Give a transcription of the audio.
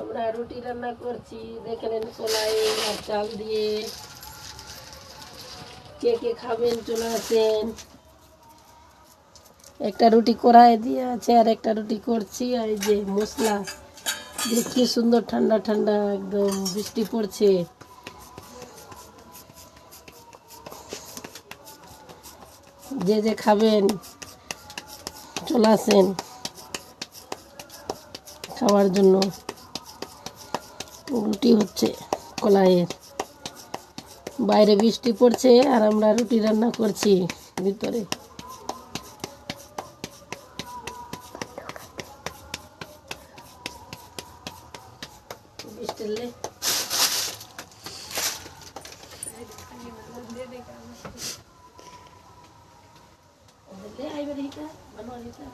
আমরা রুটি রান্না করছি, দেখে নেন কলাই আর চাল দিয়ে। কে কে খাবেন চলে আসেন। একটা রুটি কড়াই দিয়ে আছে আর একটা রুটি করছি। আর এই যে মশলা, কি সুন্দর ঠান্ডা ঠান্ডা, একদম বৃষ্টি পড়ছে। যে যে খাবেন চলে আসেন খাওয়ার জন্য। রুটি হচ্ছে কলাইয়ের, বাইরে বৃষ্টি পড়ছে আর আমরা রুটি রান্না করছি ভিতরে। বৃষ্টিলে আইবার হিটা বানোয়ার হিটা